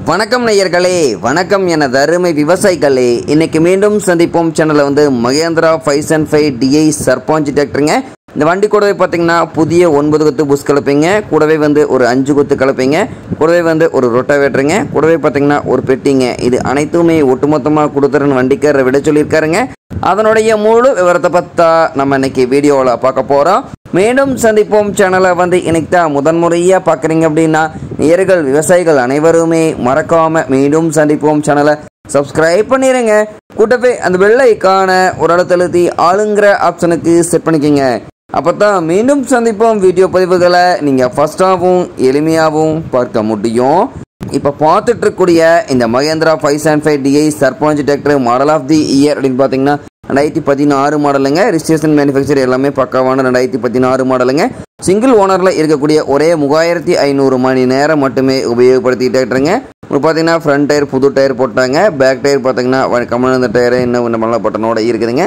வணக்கம் நேயர்களே, வணக்கம் எனது அருமை விவசாயிகளே. இன்னைக்கு மீண்டும் சந்திப்போம் சேனலில் மகேந்திரா 505 DI சர்பஞ்ச் டிராக்டருங்க. இந்த வண்டி கூடவே பார்த்தீங்கன்னா புதிய 9 கொத்து புஷ் கலப்பைங்க, கூடவே ஒரு 5 கொத்து கலப்பைங்க, கூடவே ஒரு ரொட்டாவேட்டருங்க, கூடவே பார்த்தீங்கன்னா ஒரு பெட்டிங்க. இது அனைத்துமே ஒட்டுமொத்தமாக கொடுத்துறன்னு வண்டிக்காரரை விட சொல்லியிருக்காருங்க. அதனுடைய முழு விவரத்தை பார்த்தா நம்ம இன்னைக்கு வீடியோவில் பார்க்க போகிறோம். மீண்டும் சந்திப்போம் சேனலை இன்னைக்கு தான் முதன்முறையாக பார்க்குறீங்க அப்படின்னா நேயர்கள் விவசாயிகள் அனைவருமே மறக்காம மீண்டும் சந்திப்போம் சேனலை சப்ஸ்கிரைப் பண்ணிடுங்க. கூட்டவே அந்த பெல் ஐகான ஒரு அழுத்தழுத்தி ஆளுங்கிற ஆப்ஷனுக்கு செட் பண்ணிக்கோங்க. அப்போ தான் மீண்டும் சந்திப்போம் வீடியோ பதிவுகளை நீங்கள் ஃபஸ்ட்டாகவும் எளிமையாகவும் பார்க்க முடியும். இப்போ பார்த்துட்டு இருக்கக்கூடிய இந்த Mahindra 505 DI Sarpanch tractor model of the year அப்படின்னு பார்த்தீங்கன்னா 2016 மாடலுங்க. ரிஜிஸ்ட்ரேஷன் மேனுஃபேக்சர் எல்லாமே பக்காவான 2016 மாடலுங்க. சிங்கிள் ஓனரில் இருக்கக்கூடிய ஒரே 3500 மணி நேரம் மட்டுமே உபயோகப்படுத்திட்டு இருக்கிறேங்க. பார்த்தீங்கன்னா ஃப்ரண்ட் டயர் புது டயர் போட்டாங்க, பேக் டயர் பார்த்தீங்கன்னா கம்மியான டயர் இன்னும் நல்ல பட்டனோட இருக்குதுங்க.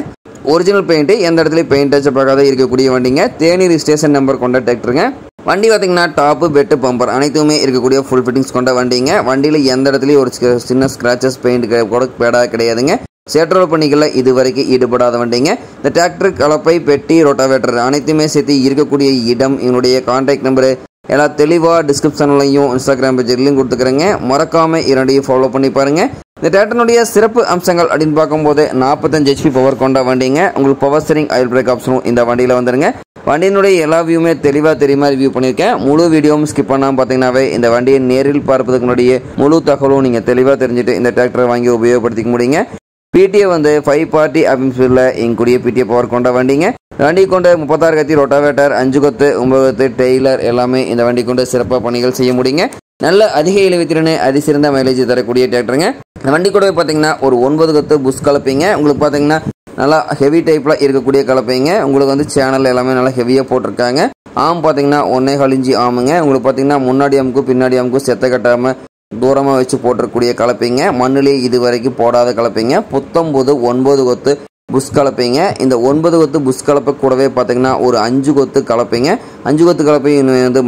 ஒரிஜினல் பெயிண்ட், எந்த இடத்துலையும் பெயிண்ட் டச் பார்க்காத இருக்கக்கூடிய வண்டிங்க. தேனி ரிஜிஸ்ட்ரேஷன் நம்பர் கொண்ட டிராக்டருங்க. வண்டி பார்த்தீங்கன்னா டாப்பு பெட்டு பம்பர் அனைத்துமே இருக்கக்கூடிய ஃபுல் ஃபிட்டிங்ஸ் கொண்ட வண்டிங்க. வண்டியில் எந்த இடத்துலையும் ஒரு சின்ன ஸ்க்ராச்சஸ் பெயிண்ட் கூட பேடாக கிடையாதுங்க. சேட்ரோல் பணிகளை இது வரைக்கும் ஈடுபடாத வண்டிங்க. இந்த டிராக்டர் கலப்பை பெட்டி ரொட்டாவேட்டர் அனைத்துமே சேர்த்து இருக்கக்கூடிய இடம், என்னுடைய கான்டாக்ட் நம்பரு எல்லாம் தெளிவாக டிஸ்கிரிப்ஷன்லையும் இன்ஸ்டாகிராம் பேஜ்லையும் கொடுத்துக்கிறேங்க. மறக்காமல் இரண்டையும் ஃபாலோ பண்ணி பாருங்கள். இந்த டிராக்டருடைய சிறப்பு அம்சங்கள் அப்படின்னு பார்க்கும்போது 45 HP பவர் கொண்ட வண்டிங்க. உங்களுக்கு பவர் ஸ்டீரிங் ஆயில் பிரேக் ஆப்ஷனும் இந்த வண்டியில் வந்துருங்க. வண்டியினுடைய எல்லா வியூமே தெளிவாக தெரியுமா ரிவ்யூ பண்ணியிருக்கேன். முழு வீடியோவும் ஸ்கிப் பண்ணாமல் பார்த்தீங்கன்னாவே இந்த வண்டியை நேரில் பார்ப்பதுக்கு முன்னாடியே முழு தகவலும் நீங்கள் தெளிவாக தெரிஞ்சுட்டு இந்த டிராக்டரை வாங்கி உபயோகப்படுத்திக்க முடியுங்க. PTA 5 பார்ட்டி அப்படின்னு எங்களுடைய PTA பவர் கொண்ட வண்டிங்க. வண்டி கொண்டு 36 கத்தி ரொட்டாவேட்டர், 5 கொத்து 9 கொத்து டெய்லர் எல்லாமே இந்த வண்டி கொண்டு சிறப்பாக பணிகள் செய்ய முடியுங்க. நல்ல அதிக இழுவித்திறனை அதிசிறந்த மைலேஜ் தரக்கூடிய டிராக்டருங்க. இந்த வண்டி கூட பார்த்தீங்கன்னா ஒரு 9 கொத்து புஷ் கலப்பைங்க. உங்களுக்கு பார்த்தீங்கன்னா நல்லா ஹெவி டைப்பில் இருக்கக்கூடிய கலப்பைங்க. உங்களுக்கு சேனல் எல்லாமே நல்லா ஹெவியாக போட்டிருக்காங்க. ஆம் பார்த்தீங்கன்னா 1.25 இன்ச்சு ஆமுங்க. உங்களுக்கு பார்த்தீங்கன்னா முன்னாடி அமுக்கும் பின்னாடி அமுக்கும் செத்த கட்டாமல் தூரமாக வச்சு போட்டிருக்கக்கூடிய கலப்பைங்க. மண்ணிலேயே இது வரைக்கும் போடாத கலப்பைங்க. 9 கொத்து புஷ் கலப்பைங்க. இந்த 9 கொத்து புஷ் கலப்பை கூடவே பார்த்தீங்கன்னா ஒரு 5 கொத்து கலப்பைங்க. 5 கொத்து கலப்பை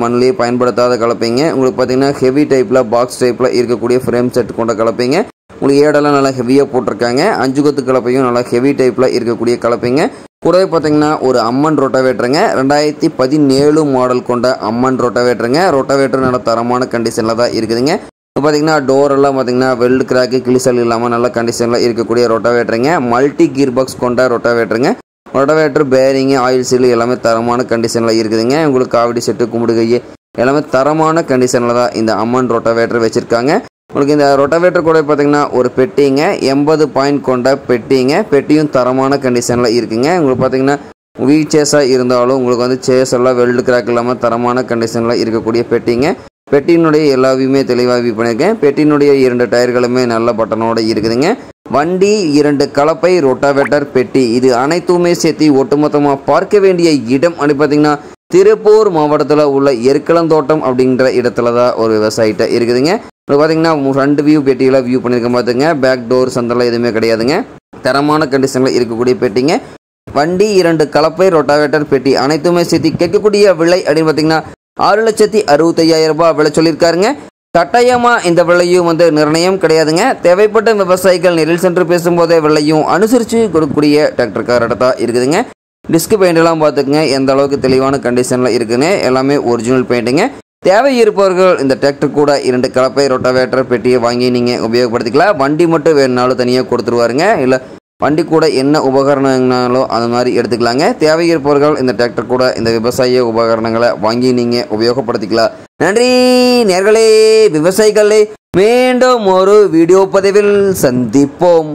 மண்ணிலேயே பயன்படுத்தாத கலப்பைங்க. உங்களுக்கு பார்த்தீங்கன்னா ஹெவி டைப்பில் பாக்ஸ் டைப்பில் இருக்கக்கூடிய ஃப்ரேம் செட் கொண்ட கலப்பைங்க. உங்களுக்கு ஏடெல்லாம் நல்லா ஹெவியாக போட்டிருக்காங்க. 5 கொத்து கலப்பையும் நல்லா ஹெவி டைப்பில் இருக்கக்கூடிய கலப்பைங்க. கூடவே பார்த்தீங்கன்னா ஒரு அம்மன் ரொட்டாவேட்டருங்க. 2017 மாடல் கொண்ட அம்மன் ரொட்டாவேட்டருங்க. ரொட்டாவேட்டர் நல்ல தரமான கண்டிஷனில் தான் இருக்குதுங்க. பார்த்தீங்கன்னா டோர் எல்லாம் பார்த்தீங்கன்னா வெல்டு கிராக்கு கிளிசல் இல்லாமல் நல்ல கண்டிஷனில் இருக்கக்கூடிய ரொட்டாவேட்டருங்க. மல்டி கீர் பாக்ஸ் கொண்ட ரொட்டாவேட்டருங்க. ரொட்டாவேட்டர் பேரிங்கு ஆயில் சீல் எல்லாமே தரமான கண்டிஷனில் இருக்குதுங்க. உங்களுக்கு காவடி செட்டு கும்பிடுகையே எல்லாமே தரமான கண்டிஷனில் தான் இந்த அம்மன் ரொட்டாவேட்டர் வச்சுருக்காங்க. உங்களுக்கு இந்த ரொட்டாவேட்டர் கூட பார்த்தீங்கன்னா ஒரு பெட்டிங்க, 80 பாயிண்ட் கொண்ட பெட்டிங்க. பெட்டியும் தரமான கண்டிஷனில் இருக்குங்க. உங்களுக்கு பார்த்தீங்கன்னா வீல் சேஸாக இருந்தாலும் உங்களுக்கு சேஸ் எல்லாம் வெல்டு கிராக் இல்லாமல் தரமான கண்டிஷனில் இருக்கக்கூடிய பெட்டிங்க. பெட்டியினுடைய எல்லா வியூமே தெளிவாக வியூ பண்ணியிருக்கேன். பெட்டியினுடைய 2 டயர்களுமே நல்ல பட்டனோடு இருக்குதுங்க. வண்டி 2 கலப்பை ரொட்டாவேட்டர் பெட்டி இது அனைத்துமே சேர்த்து ஒட்டுமொத்தமாக பார்க்க வேண்டிய இடம் அப்படி பார்த்தீங்கன்னா திருப்பூர் மாவட்டத்தில் உள்ள எருக்கலந்தோட்டம் அப்படிங்கிற இடத்துல தான் ஒரு விவசாயிட்ட இருக்குதுங்க. இப்போ பார்த்தீங்கன்னா ஃப்ரண்ட் வியூ பெட்டியில் வியூ பண்ணியிருக்க பார்த்துங்க. பேக் டோர் சந்தெல்லாம் எதுவுமே கிடையாதுங்க. தரமான கண்டிஷனில் இருக்கக்கூடிய பெட்டிங்க. வண்டி 2 கலப்பை ரொட்டாவேட்டர் பெட்டி அனைத்துமே சேர்த்து கேட்கக்கூடிய விலை அப்படின்னு பார்த்தீங்கன்னா 6,65,000 ரூபாய் விலை சொல்லியிருக்காருங்க. கட்டாயமாக இந்த விலையும் நிர்ணயம் கிடையாதுங்க. தேவைப்பட்ட விவசாயிகள் நேரில் சென்று பேசும்போதே விலையும் அனுசரித்து கொடுக்கக்கூடிய டிராக்டர் தான் இருக்குதுங்க. டிஸ்க் பெயிண்டெல்லாம் பார்த்துக்குங்க எந்த அளவுக்கு தெளிவான கண்டிஷனில் இருக்குதுங்க. எல்லாமே ஒரிஜினல் பெயிண்ட்டுங்க. தேவை இருப்பவர்கள் இந்த டிராக்டர் கூட 2 கலப்பை ரொட்டாவேட்டர் பெட்டியை வாங்கி நீங்கள் உபயோகப்படுத்திக்கலாம். வண்டி மட்டும் வேணுனாலும் தனியாக கொடுத்துருவாருங்க. இல்லை வண்டி கூட என்ன உபகரணங்களோ அது மாதிரி எடுத்துக்கலாங்க. தேவை இருப்பவர்கள் இந்த டிராக்டர் கூட இந்த விவசாய உபகரணங்களை வாங்கி நீங்கள் உபயோகப்படுத்திக்கலாம். நன்றி நேயர்களே, விவசாயிகளே. மீண்டும் ஒரு வீடியோ பதிவில் சந்திப்போம்.